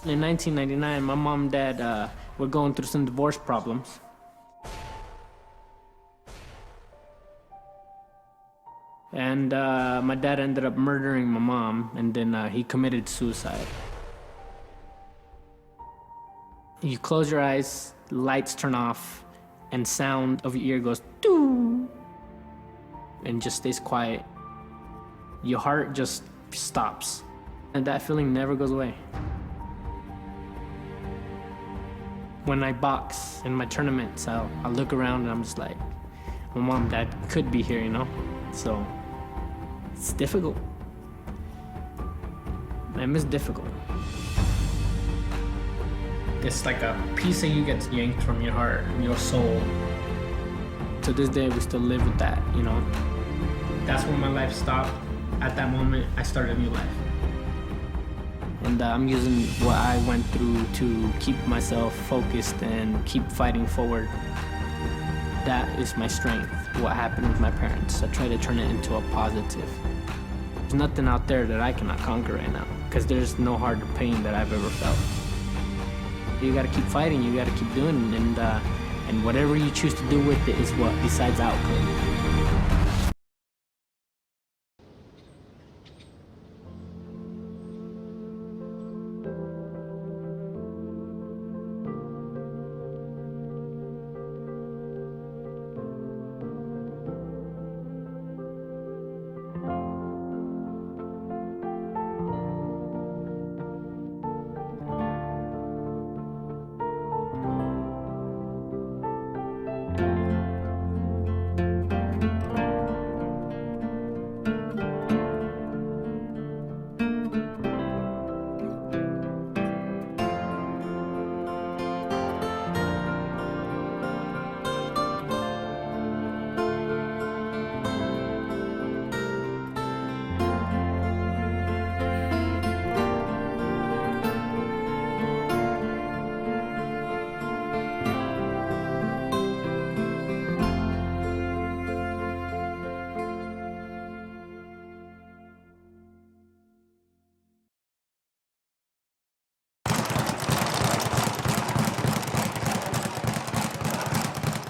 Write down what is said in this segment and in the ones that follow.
In 1999, my mom and dad were going through some divorce problems. And my dad ended up murdering my mom, and then he committed suicide. You close your eyes, lights turn off, and sound of your ear goes doo, and just stays quiet. Your heart just stops, and that feeling never goes away. When I box in my tournaments, I'll look around and I'm just like, my mom and dad could be here, you know? So it's difficult. It's difficult. It's like a piece of you gets yanked from your heart, your soul. To this day, we still live with that, you know? That's when my life stopped. At that moment, I started a new life. And I'm using what I went through to keep myself focused and keep fighting forward. That is my strength, what happened with my parents. I try to turn it into a positive. There's nothing out there that I cannot conquer right now, because there's no harder pain that I've ever felt. You gotta keep fighting, you gotta keep doing it, and whatever you choose to do with it is what decides outcome.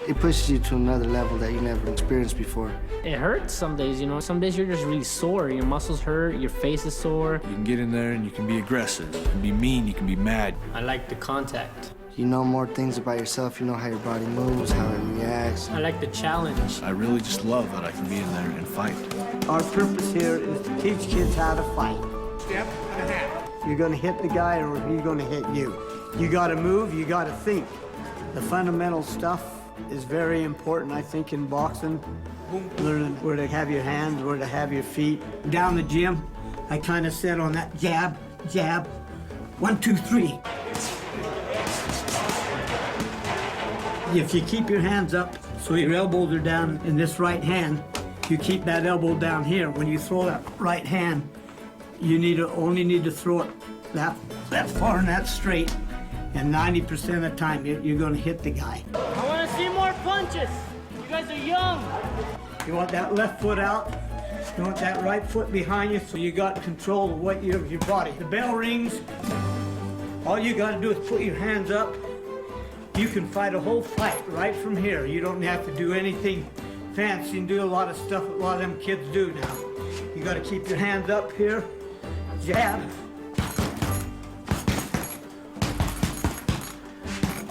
It pushes you to another level that you never experienced before. It hurts some days, you know? Some days you're just really sore. Your muscles hurt, your face is sore. You can get in there and you can be aggressive. You can be mean, you can be mad. I like the contact. You know more things about yourself. You know how your body moves, how it reacts. I like the challenge. I really just love that I can be in there and fight. Our purpose here is to teach kids how to fight. Step and a half. You're gonna hit the guy or he's gonna hit you. You gotta move, you gotta think. The fundamental stuff is very important, I think, in boxing. Learning where to have your hands, where to have your feet. Down the gym, I kind of said on that jab, jab, 1, 2, 3. If you keep your hands up so your elbows are down in this right hand, you keep that elbow down here. When you throw that right hand, you only need to throw it that far and that straight, and 90% of the time you're going to hit the guy. I want to see more punches. You guys are young. You want that left foot out. You want that right foot behind you so you got control of what your body. The bell rings. All you got to do is put your hands up. You can fight a whole fight right from here. You don't have to do anything fancy and do a lot of stuff that a lot of them kids do now. You got to keep your hands up here. Jab.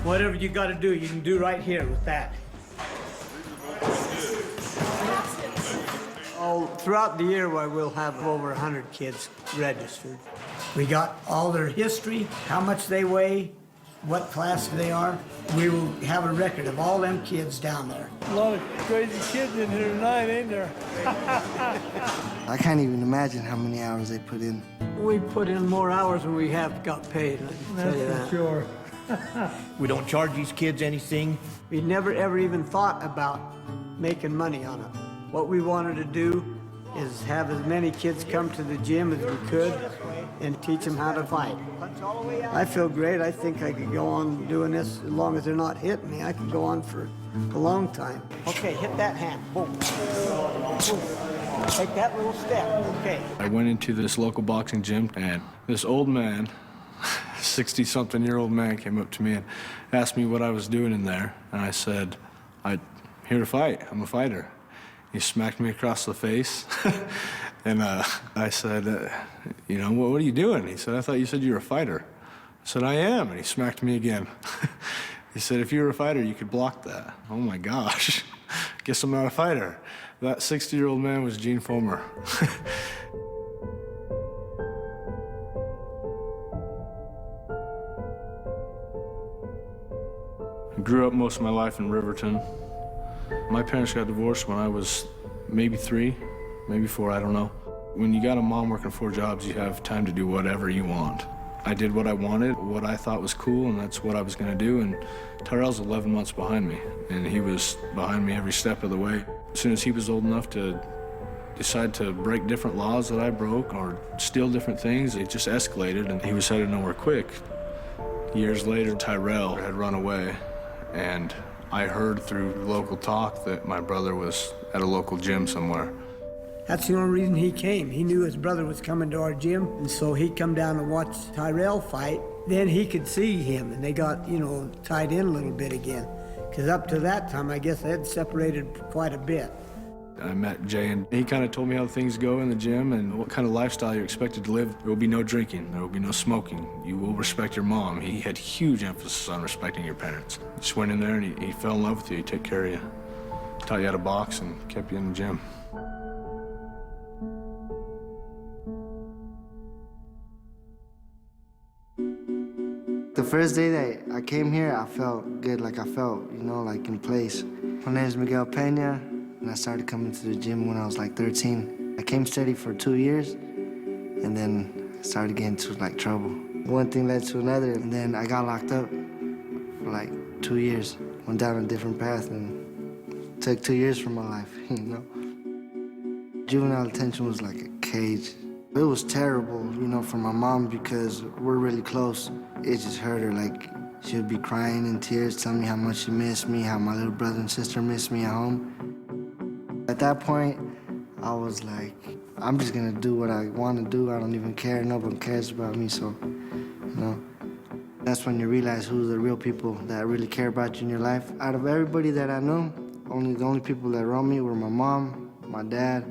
Whatever you got to do, you can do right here with that. Oh, throughout the year, we'll have over 100 kids registered. We got all their history, how much they weigh, what class they are. We will have a record of all them kids down there. A lot of crazy kids in here tonight, ain't there? I can't even imagine how many hours they put in. We put in more hours than we have got paid, I can tell you that. Sure. We don't charge these kids anything. We never ever even thought about making money on it. What we wanted to do is have as many kids come to the gym as we could and teach them how to fight. I feel great. I think I could go on doing this as long as they're not hitting me. I could go on for a long time. Okay, hit that hand. Boom. Boom. Take that little step. Okay. I went into this local boxing gym and this old man 60-something-year-old man came up to me and asked me what I was doing in there, and I said, "I'm here to fight. I'm a fighter." He smacked me across the face, and I said, "You know, what are you doing?" He said, "I thought you said you were a fighter." I said, "I am," and he smacked me again. He said, "If you were a fighter, you could block that." Oh my gosh, guess I'm not a fighter. That 60-year-old man was Gene Fomer. I grew up most of my life in Riverton. My parents got divorced when I was maybe 3, maybe 4, I don't know. When you got a mom working 4 jobs, you have time to do whatever you want. I did what I wanted, what I thought was cool, and that's what I was gonna do, and Tyrell's 11 months behind me, and he was behind me every step of the way. As soon as he was old enough to decide to break different laws that I broke or steal different things, it just escalated, and he was headed nowhere quick. Years later, Tyrell had run away, and I heard through local talk that my brother was at a local gym somewhere. That's the only reason he came. He knew his brother was coming to our gym, and so he'd come down and watch Tyrell fight. Then he could see him, and they got, you know, tied in a little bit again. Because up to that time, I guess they had separated quite a bit. I met Jay, and he kind of told me how things go in the gym and what kind of lifestyle you're expected to live. There will be no drinking. There will be no smoking. You will respect your mom. He had huge emphasis on respecting your parents. You just went in there, and he fell in love with you. He took care of you. Taught you how to box and kept you in the gym. The first day that I came here, I felt good, like I felt, you know, like in place. My name is Miguel Pena, and I started coming to the gym when I was like 13. I came steady for 2 years, and then started getting into like trouble. One thing led to another, and then I got locked up for like 2 years. Went down a different path, and took 2 years from my life, you know. Juvenile detention was like a cage. It was terrible, you know, for my mom because we're really close. It just hurt her, like she would be crying in tears, telling me how much she missed me, how my little brother and sister missed me at home. At that point, I was like, I'm just gonna do what I want to do. I don't even care, no one cares about me, so, you know. That's when you realize who the real people that really care about you in your life. Out of everybody that I know, the only people that wrote me were my mom, my dad,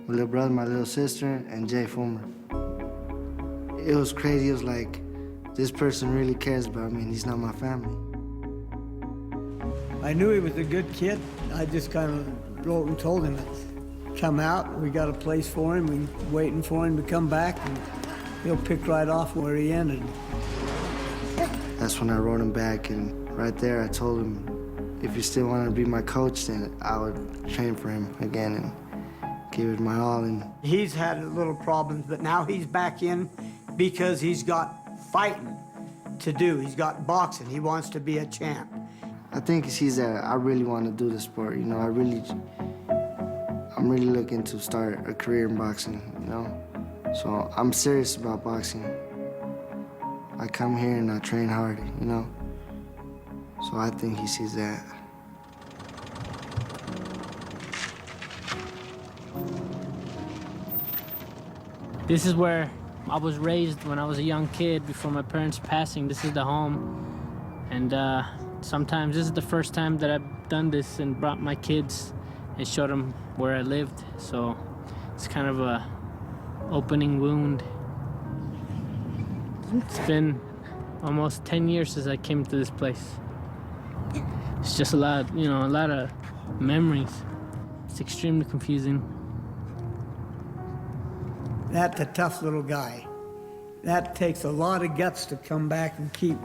my little brother, my little sister, and Jay Fomer. It was crazy. It was like, this person really cares about me, and he's not my family. I knew he was a good kid. I just kind of wrote and told him, come out, we got a place for him, we're waiting for him to come back, and he'll pick right off where he ended. That's when I wrote him back, and right there I told him, if you still want to be my coach, then I would train for him again and give it my all. And he's had little problems, but now he's back in because he's got fighting to do. He's got boxing. He wants to be a champ. I think he sees that I really want to do the sport, you know. I'm really looking to start a career in boxing, you know. So I'm serious about boxing. I come here and I train hard, you know. So I think he sees that. This is where I was raised when I was a young kid before my parents passing. This is the home. And sometimes this is the first time that I've done this and brought my kids and showed them where I lived. So it's kind of a opening wound. It's been almost 10 years since I came to this place. It's just a lot of memories. It's extremely confusing. That's a tough little guy. That takes a lot of guts to come back and keep,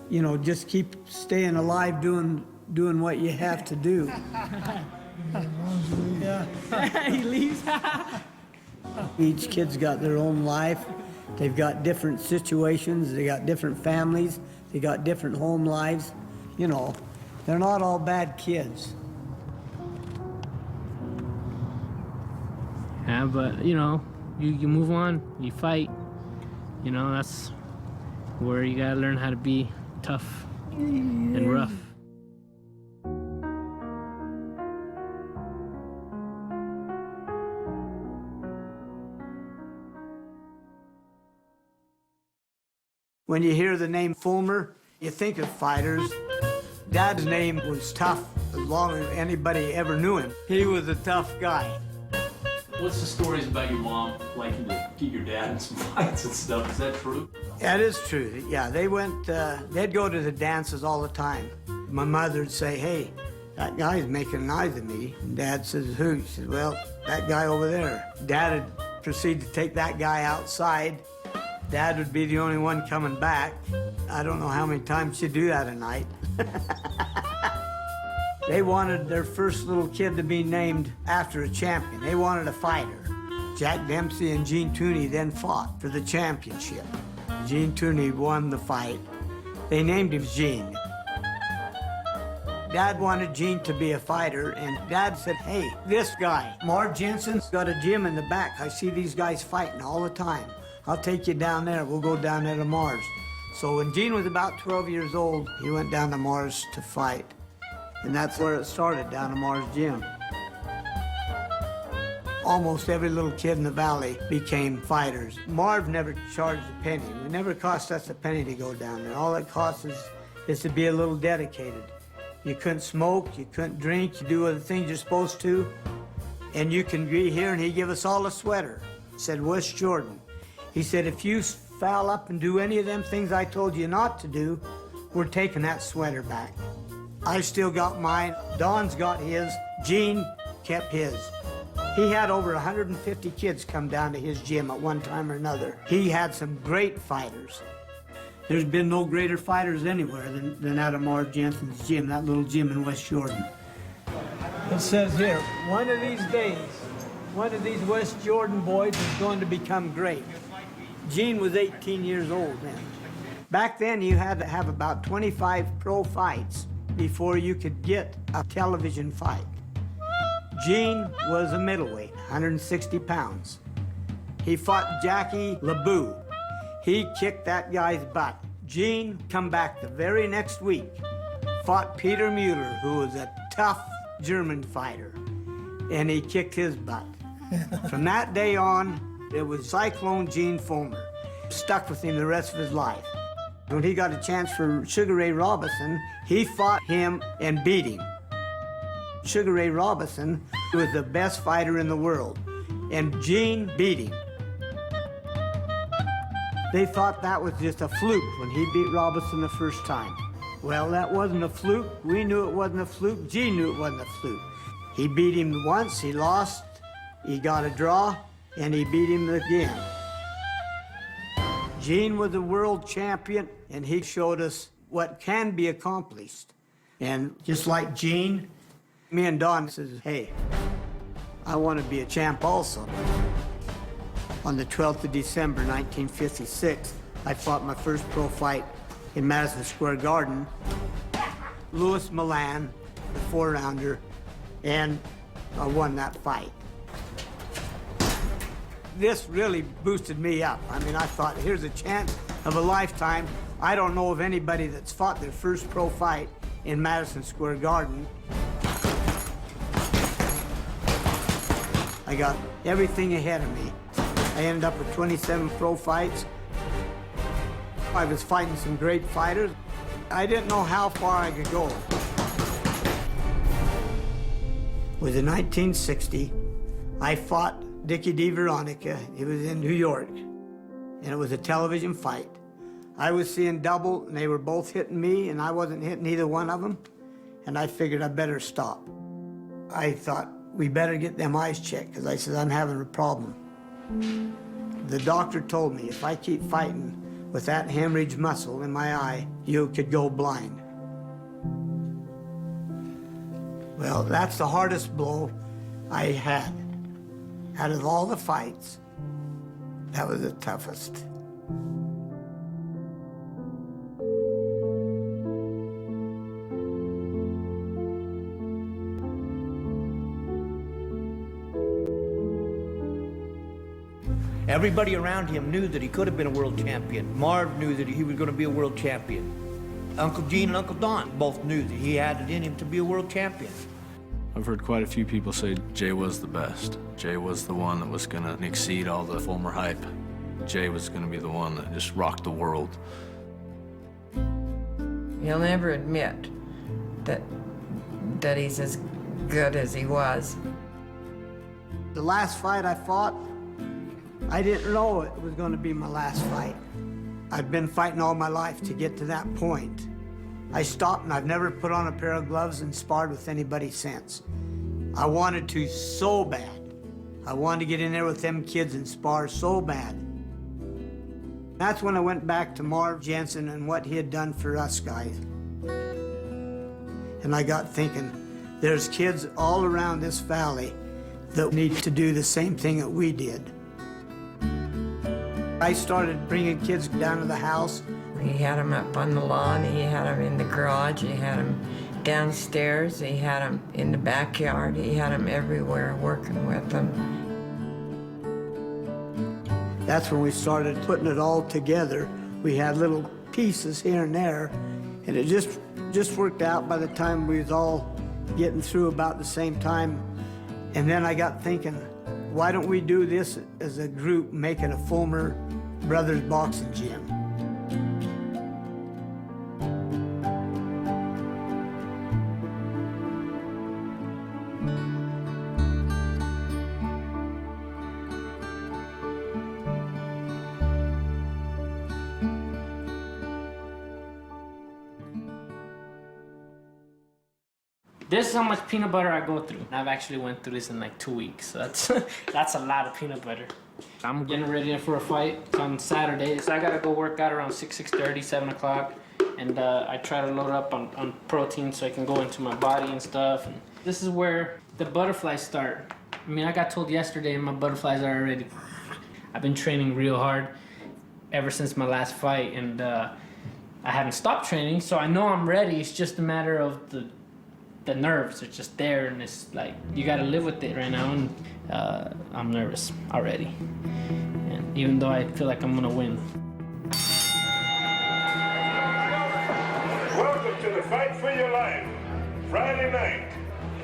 you know, just keep staying alive doing what you have to do. Yeah. He leaves. Each kid's got their own life. They've got different situations. They got different families. They got different home lives. You know, they're not all bad kids. Yeah, but you know, you move on, you fight. You know, that's where you gotta learn how to be tough and rough. When you hear the name Fulmer, you think of fighters. Dad's name was tough as long as anybody ever knew him. He was a tough guy. What's the stories about your mom liking to get your dad in some fights and stuff? Is that true? That is true. Yeah, they'd go to the dances all the time. My mother would say, hey, that guy's making eyes at me. And Dad says, who? He says, well, that guy over there. Dad would proceed to take that guy outside. Dad would be the only one coming back. I don't know how many times she'd do that a night. They wanted their first little kid to be named after a champion. They wanted a fighter. Jack Dempsey and Gene Tooney then fought for the championship. Gene Tooney won the fight. They named him Gene. Dad wanted Gene to be a fighter, and Dad said, hey, this guy, Marv Jensen's got a gym in the back. I see these guys fighting all the time. I'll take you down there. We'll go down there to Mars. So when Gene was about 12 years old, he went down to Mars to fight. And that's where it started, down at Mars Gym. Almost every little kid in the valley became fighters. Marv never charged a penny. It never cost us a penny to go down there. All it costs is to be a little dedicated. You couldn't smoke, you couldn't drink, you do other things you're supposed to, and you can be here, and he give us all a sweater. Said West Jordan. He said, if you foul up and do any of them things I told you not to do, we're taking that sweater back. I still got mine. Don's got his. Gene kept his. He had over 150 kids come down to his gym at one time or another. He had some great fighters. There's been no greater fighters anywhere than out of Marv Jensen's gym, that little gym in West Jordan. It says here, one of these days, one of these West Jordan boys is going to become great. Gene was 18 years old then. Back then, you had to have about 25 pro fights before you could get a television fight. Gene was a middleweight, 160 pounds. He fought Jackie LeBou. He kicked that guy's butt. Gene come back the very next week, fought Peter Mueller, who was a tough German fighter, and he kicked his butt. From that day on, it was Cyclone Gene Fulmer. Stuck with him the rest of his life. When he got a chance for Sugar Ray Robinson, he fought him and beat him. Sugar Ray Robinson was the best fighter in the world, and Gene beat him. They thought that was just a fluke when he beat Robinson the first time. Well, that wasn't a fluke. We knew it wasn't a fluke. Gene knew it wasn't a fluke. He beat him once, he lost, he got a draw, and he beat him again. Gene was a world champion, and he showed us what can be accomplished. And just like Gene, me and Don says, hey, I want to be a champ also. On the 12th of December, 1956, I fought my first pro fight in Madison Square Garden. Louis Milan, the 4-rounder, and I won that fight. This really boosted me up. I mean, I thought, here's a chance of a lifetime. I don't know of anybody that's fought their first pro fight in Madison Square Garden. I got everything ahead of me. I ended up with 27 pro fights. I was fighting some great fighters. I didn't know how far I could go. It was in 1960. I fought Dickie DeVeronica. It was in New York, and it was a television fight. I was seeing double, and they were both hitting me, and I wasn't hitting either one of them, and I figured I better stop. I thought, we better get them eyes checked, because I said, I'm having a problem. The doctor told me if I keep fighting with that hemorrhage muscle in my eye, you could go blind. Well, that's the hardest blow I had. Out of all the fights, that was the toughest. Everybody around him knew that he could have been a world champion. Marv knew that he was going to be a world champion. Uncle Gene and Uncle Don both knew that he had it in him to be a world champion. I've heard quite a few people say Jay was the best. Jay was the one that was going to exceed all the Fulmer hype. Jay was going to be the one that just rocked the world. He'll never admit that he's as good as he was. The last fight I fought, I didn't know it was going to be my last fight. I'd been fighting all my life to get to that point. I stopped and I've never put on a pair of gloves and sparred with anybody since. I wanted to so bad. I wanted to get in there with them kids and spar so bad. That's when I went back to Marv Jensen and what he had done for us guys. And I got thinking, there's kids all around this valley that need to do the same thing that we did. I started bringing kids down to the house. He had them up on the lawn, he had them in the garage, he had them downstairs, he had them in the backyard, he had them everywhere working with them. That's when we started putting it all together. We had little pieces here and there, and it just worked out by the time we was all getting through about the same time. And then I got thinking, why don't we do this as a group, make it a Fulmer Brothers boxing gym? This is how much peanut butter I go through. I've actually went through this in like 2 weeks, so that's a lot of peanut butter. I'm getting ready for a fight. It's on Saturday, so I gotta go work out around 6:30, 7 o'clock. And I try to load up on protein so I can go into my body and stuff. And this is where the butterflies start. I mean, I got told yesterday my butterflies are already... I've been training real hard ever since my last fight, and I haven't stopped training, so I know I'm ready. It's just a matter of the nerves are just there, and it's like you gotta live with it right now, and I'm nervous already, and even though I feel like I'm gonna win. Welcome to the Fight for Your Life, Friday night.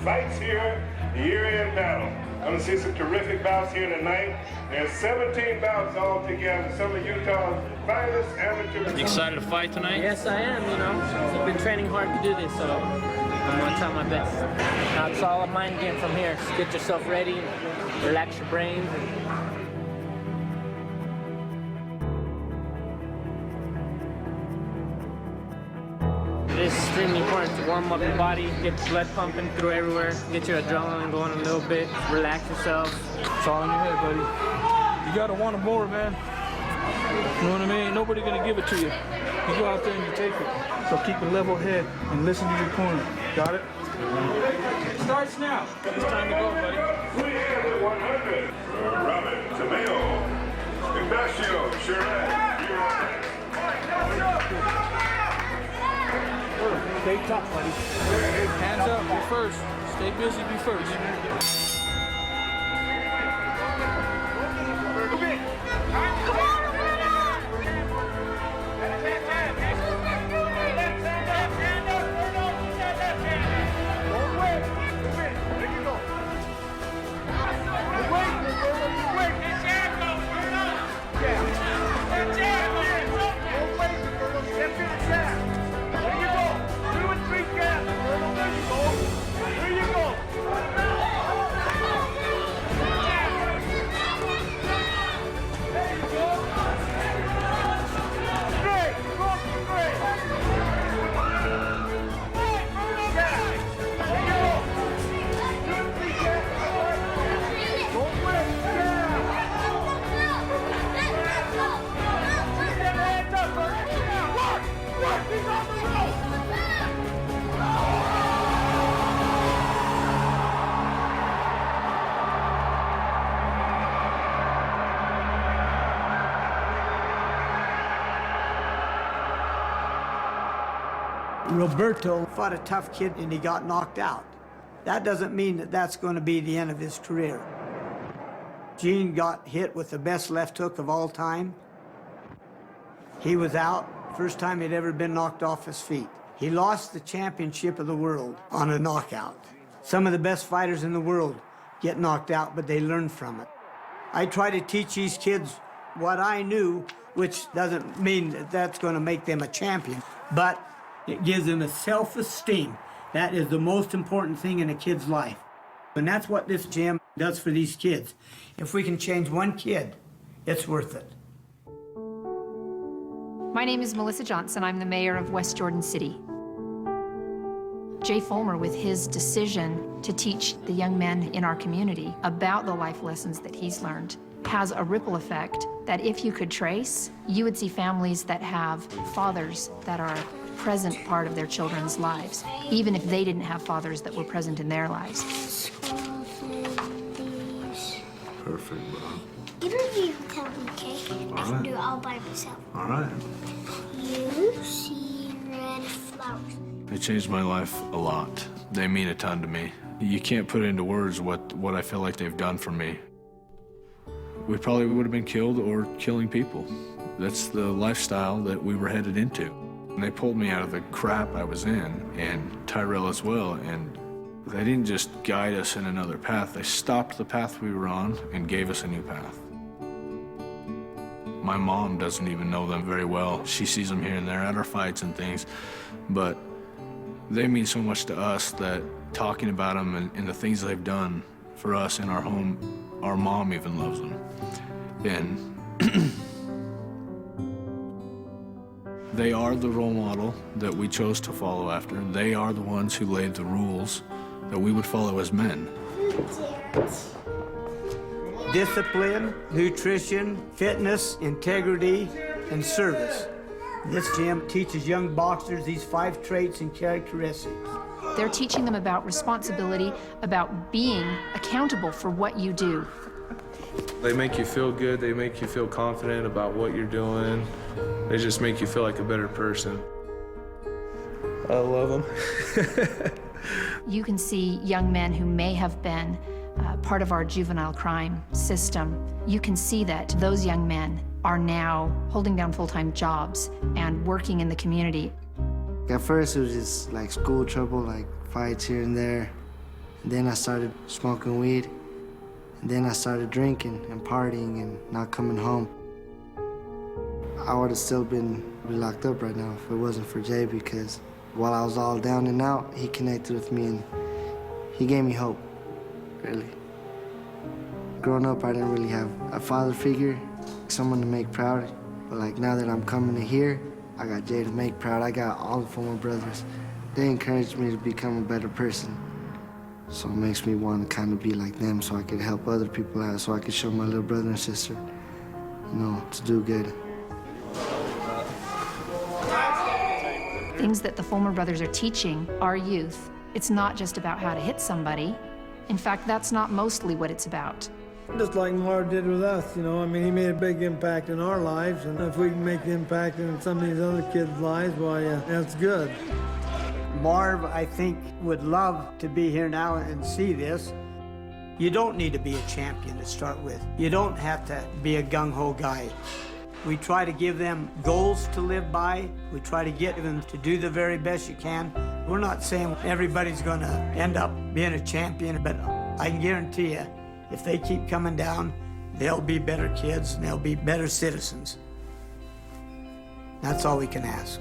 Fights here, the year-end battle. Gonna see some terrific bouts here tonight. There's 17 bouts all together, some of Utah's finest amateur. You excited to fight tonight? Yes, I am, you know. I've been training hard to do this, so I'm gonna try my best. Now it's all a mind game from here. Just get yourself ready, relax your brains. It is extremely important to warm up your body, get the blood pumping through everywhere, get your adrenaline going a little bit, relax yourself. It's all in your head, buddy. You gotta want it more, man. You know what I mean? Nobody gonna give it to you. You go out there and you take it. So keep a level head and listen to your corner. Got it? It starts now. It's time to go, buddy. 100. Robin, Tomato, Ignacio, Charette. Stay tough, buddy. Hands up, be first. Stay busy, be first. Roberto fought a tough kid and he got knocked out. That doesn't mean that that's going to be the end of his career. Gene got hit with the best left hook of all time. He was out, first time he'd ever been knocked off his feet. He lost the championship of the world on a knockout. Some of the best fighters in the world get knocked out, but they learn from it. I try to teach these kids what I knew, which doesn't mean that that's going to make them a champion, but It gives them a self-esteem. That is the most important thing in a kid's life. And that's what this gym does for these kids. If we can change one kid, it's worth it. My name is Melissa Johnson. I'm the mayor of West Jordan City. Jay Fulmer, with his decision to teach the young men in our community about the life lessons that he's learned, has a ripple effect that if you could trace, you would see families that have fathers that are a present part of their children's lives, even if they didn't have fathers that were present in their lives. Perfect, bro. You don't need to tell me, okay? I can do it all by myself. All right. You see red flowers. They changed my life a lot. They mean a ton to me. You can't put into words what I feel like they've done for me. We probably would have been killed or killing people. That's the lifestyle that we were headed into. And they pulled me out of the crap I was in, and Tyrell as well, and they didn't just guide us in another path. They stopped the path we were on and gave us a new path. My mom doesn't even know them very well. She sees them here and there at our fights and things, but they mean so much to us that talking about them and the things they've done for us in our home, our mom even loves them. And they are the role model that we chose to follow after. They are the ones who laid the rules that we would follow as men. Discipline, nutrition, fitness, integrity, and service. This gym teaches young boxers these 5 traits and characteristics. They're teaching them about responsibility, about being accountable for what you do. They make you feel good, they make you feel confident about what you're doing. They just make you feel like a better person. I love them. You can see young men who may have been part of our juvenile crime system. You can see that those young men are now holding down full-time jobs and working in the community. At first it was just like school trouble, like fights here and there. And then I started smoking weed. And then I started drinking and partying and not coming home. I would have still been locked up right now if it wasn't for Jay, because while I was all down and out, he connected with me and he gave me hope, really. Growing up, I didn't really have a father figure, someone to make proud. But like now that I'm coming to here, I got Jay to make proud. I got all the Fulmer brothers. They encouraged me to become a better person. So it makes me want to kind of be like them so I could help other people out, so I could show my little brother and sister, you know, to do good. Things that the Fulmer brothers are teaching our youth, it's not just about how to hit somebody. In fact, that's not mostly what it's about. Just like Marv did with us, you know, I mean, he made a big impact in our lives, and if we can make the impact in some of these other kids' lives, why, that's good. Marv, I think, would love to be here now and see this. You don't need to be a champion to start with. You don't have to be a gung-ho guy. We try to give them goals to live by. We try to get them to do the very best you can. We're not saying everybody's gonna end up being a champion, but I can guarantee you, if they keep coming down, they'll be better kids and they'll be better citizens. That's all we can ask.